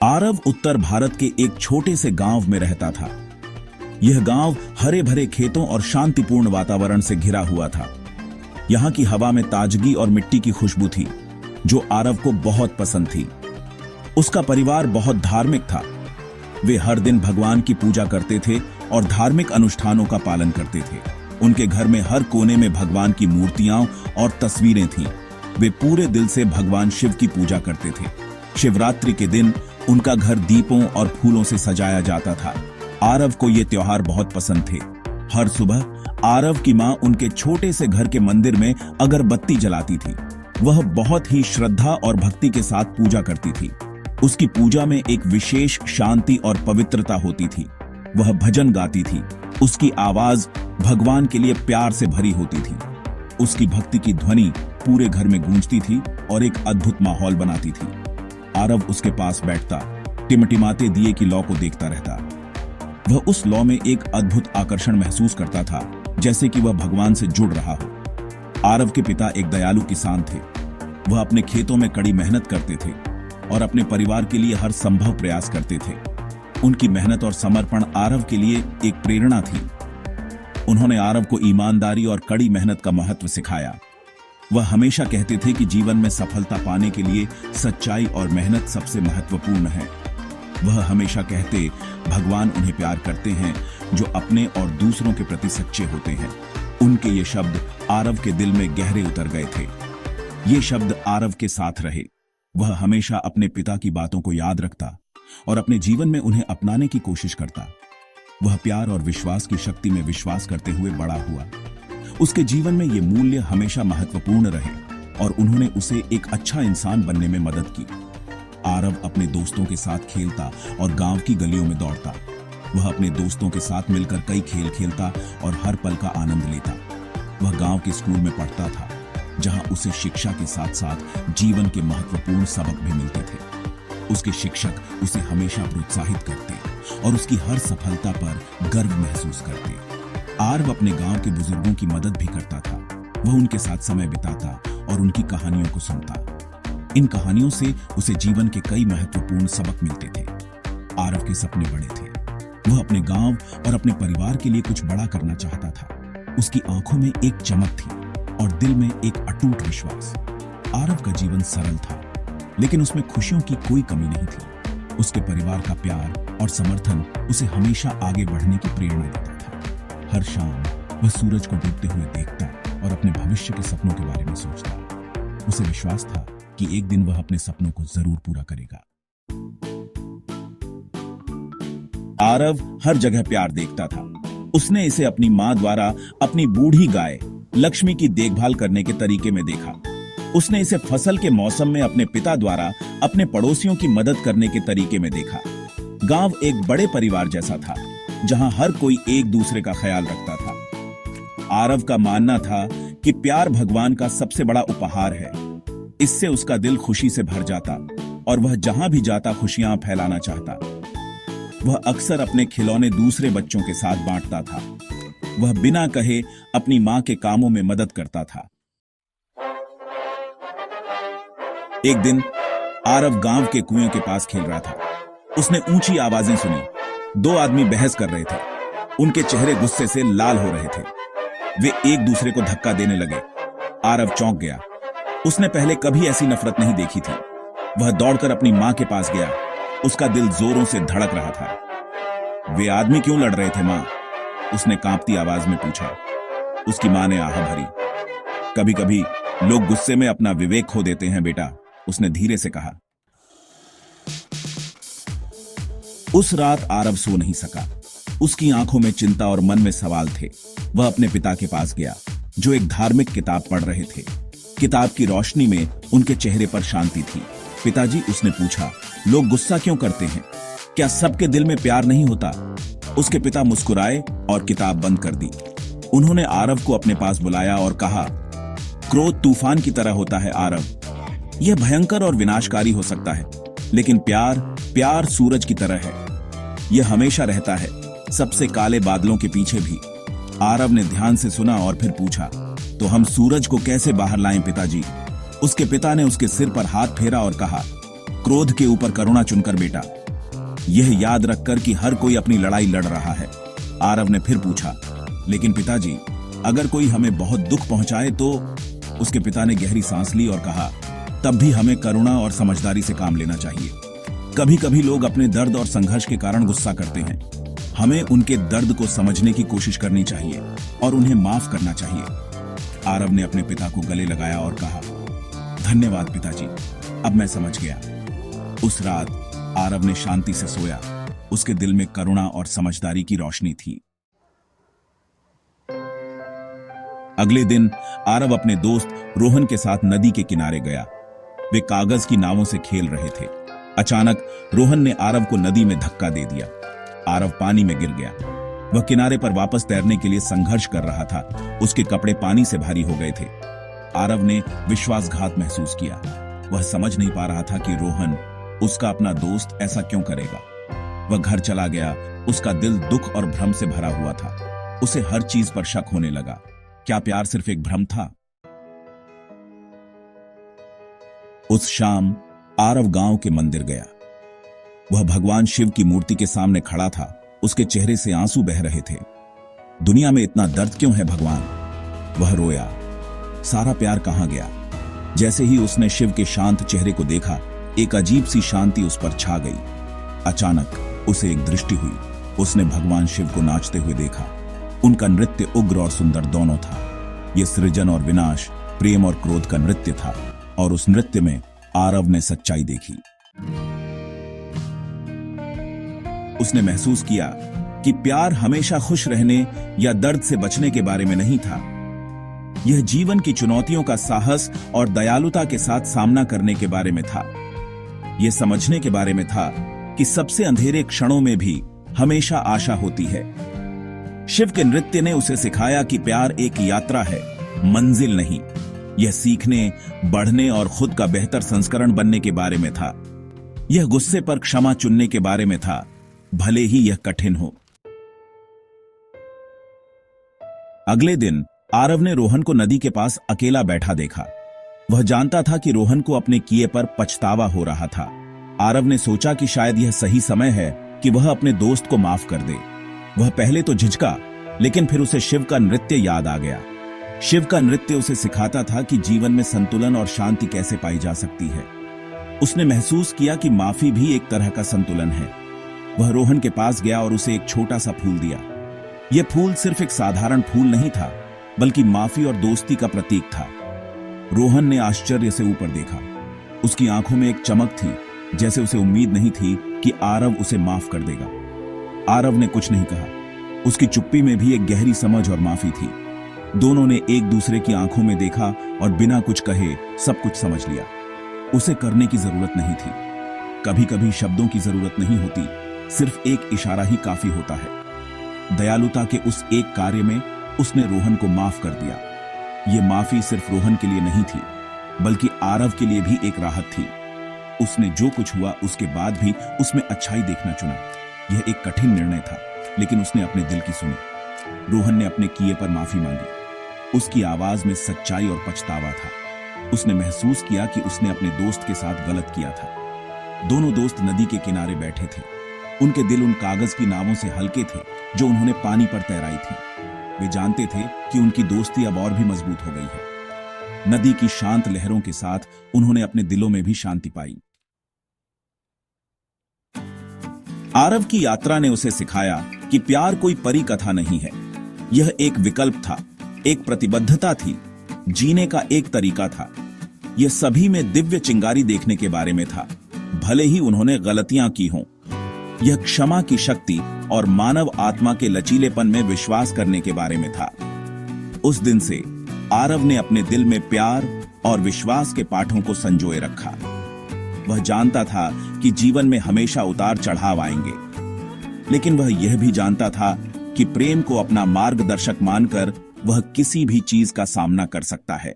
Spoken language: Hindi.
आरव उत्तर भारत के एक छोटे से गांव में रहता था। यह गांव हरे भरे खेतों और शांतिपूर्ण वातावरण से घिरा हुआ था। यहाँ की हवा में ताजगी और मिट्टी की खुशबू थी, जो आरव को बहुत पसंद थी। उसका परिवार बहुत धार्मिक था। वे हर दिन भगवान की पूजा करते थे और धार्मिक अनुष्ठानों का पालन करते थे। उनके घर में हर कोने में भगवान की मूर्तियां और तस्वीरें थीं। वे पूरे दिल से भगवान शिव की पूजा करते थे। शिवरात्रि के दिन उनका घर दीपों और फूलों से सजाया जाता था। आरव को ये त्योहार बहुत पसंद थे। हर सुबह आरव की मां उनके छोटे से घर के मंदिर में अगरबत्ती जलाती थी। वह बहुत ही श्रद्धा और भक्ति के साथ पूजा करती थी। उसकी पूजा में एक विशेष शांति और पवित्रता होती थी। वह भजन गाती थी। उसकी आवाज भगवान के लिए प्यार से भरी होती थी। उसकी भक्ति की ध्वनि पूरे घर में गूंजती थी और एक अद्भुत माहौल बनाती थी। आरव उसके पास बैठता, टिमटिमाते दिए की लौ को देखता रहता। वह उस लौ में एक अद्भुत आकर्षण महसूस करता था, जैसे कि वह भगवान से जुड़ रहा हो। आरव के पिता एक दयालु किसान थे। वह अपने खेतों में कड़ी मेहनत करते थे और अपने परिवार के लिए हर संभव प्रयास करते थे। उनकी मेहनत और समर्पण आरव के लिए एक प्रेरणा थी। उन्होंने आरव को ईमानदारी और कड़ी मेहनत का महत्व सिखाया। वह हमेशा कहते थे कि जीवन में सफलता पाने के लिए सच्चाई और मेहनत सबसे महत्वपूर्ण है। वह हमेशा कहते, भगवान उन्हें प्यार करते हैं जो अपने और दूसरों के प्रति सच्चे होते हैं। उनके ये शब्द आरव के दिल में गहरे उतर गए थे। ये शब्द आरव के साथ रहे। वह हमेशा अपने पिता की बातों को याद रखता और अपने जीवन में उन्हें अपनाने की कोशिश करता। वह प्यार और विश्वास की शक्ति में विश्वास करते हुए बड़ा हुआ। उसके जीवन में ये मूल्य हमेशा महत्वपूर्ण रहे और उन्होंने उसे एक अच्छा इंसान बनने में मदद की। आरव अपने दोस्तों के साथ खेलता और गांव की गलियों में दौड़ता। वह अपने दोस्तों के साथ मिलकर कई खेल खेलता और हर पल का आनंद लेता। वह गांव के स्कूल में पढ़ता था, जहां उसे शिक्षा के साथ साथ जीवन के महत्वपूर्ण सबक भी मिलते थे। उसके शिक्षक उसे हमेशा प्रोत्साहित करते और उसकी हर सफलता पर गर्व महसूस करते। आरव अपने गांव के बुजुर्गों की मदद भी करता था। वह उनके साथ समय बिताता और उनकी कहानियों को सुनता। इन कहानियों से उसे जीवन के कई महत्वपूर्ण सबक मिलते थे। आरव के सपने बड़े थे। वह अपने गांव और अपने परिवार के लिए कुछ बड़ा करना चाहता था। उसकी आंखों में एक चमक थी और दिल में एक अटूट विश्वास। आरव का जीवन सरल था, लेकिन उसमें खुशियों की कोई कमी नहीं थी। उसके परिवार का प्यार और समर्थन उसे हमेशा आगे बढ़ने की प्रेरणा देता था। हर शाम वह सूरज को डूबते हुए देखता और अपने भविष्य के सपनों के बारे में सोचता। उसे विश्वास था कि एक दिन वह अपने सपनों को जरूर पूरा करेगा। आरव हर जगह प्यार देखता था। उसने इसे अपनी मां द्वारा अपनी बूढ़ी गाय लक्ष्मी की देखभाल करने के तरीके में देखा। उसने इसे फसल के मौसम में अपने पिता द्वारा अपने पड़ोसियों की मदद करने के तरीके में देखा। गांव एक बड़े परिवार जैसा था, जहां हर कोई एक दूसरे का ख्याल रखता था। आरव का मानना था कि प्यार भगवान का सबसे बड़ा उपहार है। इससे उसका दिल खुशी से भर जाता और वह जहां भी जाता खुशियां फैलाना चाहता। वह अक्सर अपने खिलौने दूसरे बच्चों के साथ बांटता था। वह बिना कहे अपनी मां के कामों में मदद करता था। एक दिन आरव गांव के कुएं के पास खेल रहा था। उसने ऊंची आवाजें सुनी। दो आदमी बहस कर रहे थे। उनके चेहरे गुस्से से लाल हो रहे थे। वे एक दूसरे को धक्का देने लगे। आरव चौंक गया। उसने पहले कभी ऐसी नफरत नहीं देखी थी। वह दौड़कर अपनी मां के पास गया। उसका दिल जोरों से धड़क रहा था। वे आदमी क्यों लड़ रहे थे मां? उसने कांपती आवाज में पूछा। उसकी मां ने आह भरी। कभी कभी लोग गुस्से में अपना विवेक खो देते हैं बेटा, उसने धीरे से कहा। उस रात आरव सो नहीं सका। उसकी आंखों में चिंता और मन में सवाल थे। वह अपने पिता के पास गया, जो एक धार्मिक किताब पढ़ रहे थे। किताब की रोशनी में उनके चेहरे पर शांति थी। पिताजी, उसने पूछा, लोग गुस्सा क्यों करते हैं? क्या सबके दिल में प्यार नहीं होता? उसके पिता मुस्कुराए और किताब बंद कर दी। उन्होंने आरव को अपने पास बुलाया और कहा, क्रोध तूफान की तरह होता है आरव। यह भयंकर और विनाशकारी हो सकता है, लेकिन प्यार सूरज की तरह है। यह हमेशा रहता है, सबसे काले बादलों के पीछे भी। आरव ने ध्यान से सुना और फिर पूछा, तो हम सूरज को कैसे बाहर लाएं पिताजी? उसके पिता ने उसके सिर पर हाथ फेरा और कहा, क्रोध के ऊपर करुणा चुनकर बेटा। यह याद रखकर कि हर कोई अपनी लड़ाई लड़ रहा है। आरव ने फिर पूछा, लेकिन पिताजी, अगर कोई हमें बहुत दुख पहुंचाए तो? उसके पिता ने गहरी सांस ली और कहा, तब भी हमें करुणा और समझदारी से काम लेना चाहिए। कभी कभी लोग अपने दर्द और संघर्ष के कारण गुस्सा करते हैं। हमें उनके दर्द को समझने की कोशिश करनी चाहिए और उन्हें माफ करना चाहिए। आरव ने अपने पिता को गले लगाया और कहा, धन्यवाद पिताजी, अब मैं समझ गया। उस रात आरव ने शांति से सोया। उसके दिल में करुणा और समझदारी की रोशनी थी। अगले दिन आरव अपने दोस्त रोहन के साथ नदी के किनारे गया। वे कागज की नावों से खेल रहे थे। अचानक रोहन ने आरव को नदी में धक्का दे दिया। आरव पानी में गिर गया। वह किनारे पर वापस तैरने के लिए संघर्ष कर रहा था। उसके कपड़े पानी से भारी हो गए थे। आरव ने विश्वासघात महसूस किया। वह समझ नहीं पा रहा था कि रोहन, उसका अपना दोस्त, ऐसा क्यों करेगा। वह घर चला गया। उसका दिल दुख और भ्रम से भरा हुआ था। उसे हर चीज पर शक होने लगा। क्या प्यार सिर्फ एक भ्रम था? उस शाम आरव गांव के मंदिर गया। वह भगवान शिव की मूर्ति के सामने खड़ा था। उसके चेहरे से आंसू बह रहे थे। दुनिया में इतना दर्द क्यों है भगवान? वह रोया। सारा प्यार कहां गया? जैसे ही उसने शिव के शांत चेहरे को देखा, एक अजीब सी शांति उस पर छा गई। अचानक उसे एक दृष्टि हुई। उसने भगवान शिव को नाचते हुए देखा। उनका नृत्य उग्र और सुंदर दोनों था। यह सृजन और विनाश, प्रेम और क्रोध का नृत्य था। और उस नृत्य में आरव ने सच्चाई देखी। उसने महसूस किया कि प्यार हमेशा खुश रहने या दर्द से बचने के बारे में नहीं था। यह जीवन की चुनौतियों का साहस और दयालुता के साथ सामना करने के बारे में था। यह समझने के बारे में था कि सबसे अंधेरे क्षणों में भी हमेशा आशा होती है। शिव के नृत्य ने उसे सिखाया कि प्यार एक यात्रा है, मंजिल नहीं। यह सीखने, बढ़ने और खुद का बेहतर संस्करण बनने के बारे में था। यह गुस्से पर क्षमा चुनने के बारे में था, भले ही यह कठिन हो। अगले दिन आरव ने रोहन को नदी के पास अकेला बैठा देखा। वह जानता था कि रोहन को अपने किए पर पछतावा हो रहा था। आरव ने सोचा कि शायद यह सही समय है कि वह अपने दोस्त को माफ कर दे। वह पहले तो झिझका, लेकिन फिर उसे शिव का नृत्य याद आ गया। शिव का नृत्य उसे सिखाता था कि जीवन में संतुलन और शांति कैसे पाई जा सकती है। उसने महसूस किया कि माफी भी एक तरह का संतुलन है। वह रोहन के पास गया और उसे एक छोटा सा फूल दिया। यह फूल सिर्फ एक साधारण फूल नहीं था, बल्कि माफी और दोस्ती का प्रतीक था। रोहन ने आश्चर्य से ऊपर देखा। उसकी आंखों में एक चमक थी, जैसे उसे उम्मीद नहीं थी कि आरव उसे माफ कर देगा। आरव ने कुछ नहीं कहा। उसकी चुप्पी में भी एक गहरी समझ और माफी थी। दोनों ने एक दूसरे की आंखों में देखा और बिना कुछ कहे सब कुछ समझ लिया। उसे करने की जरूरत नहीं थी। कभी कभी शब्दों की जरूरत नहीं होती, सिर्फ एक इशारा ही काफी होता है। दयालुता के उस एक कार्य में उसने रोहन को माफ कर दिया। यह माफी सिर्फ रोहन के लिए नहीं थी, बल्कि आरव के लिए भी एक राहत थी। उसने जो कुछ हुआ उसके बाद भी उसमें अच्छाई देखना चुना। यह एक कठिन निर्णय था, लेकिन उसने अपने दिल की सुनी। रोहन ने अपने किए पर माफी मांगी। उसकी आवाज में सच्चाई और पछतावा था। उसने महसूस किया कि उसने अपने दोस्त के साथ गलत किया था। दोनों दोस्त नदी के किनारे बैठे थे। उनके दिल उन कागज की नावों से हल्के थे जो उन्होंने पानी पर तैराई थी। वे जानते थे कि उनकी दोस्ती अब और भी मजबूत हो गई है। नदी की शांत लहरों के साथ उन्होंने अपने दिलों में भी शांति पाई। आरव की यात्रा ने उसे सिखाया कि प्यार कोई परी कथा नहीं है। यह एक विकल्प था, एक प्रतिबद्धता थी, जीने का एक तरीका था। यह सभी में दिव्य चिंगारी देखने के बारे में था, भले ही उन्होंने गलतियां की हों। यह क्षमा की शक्ति और मानव आत्मा के लचीलेपन में विश्वास करने के बारे में था। उस दिन से आरव ने अपने दिल में प्यार और विश्वास के पाठों को संजोए रखा। वह जानता था कि जीवन में हमेशा उतार चढ़ाव आएंगे, लेकिन वह यह भी जानता था कि प्रेम को अपना मार्गदर्शक मानकर वह किसी भी चीज का सामना कर सकता है।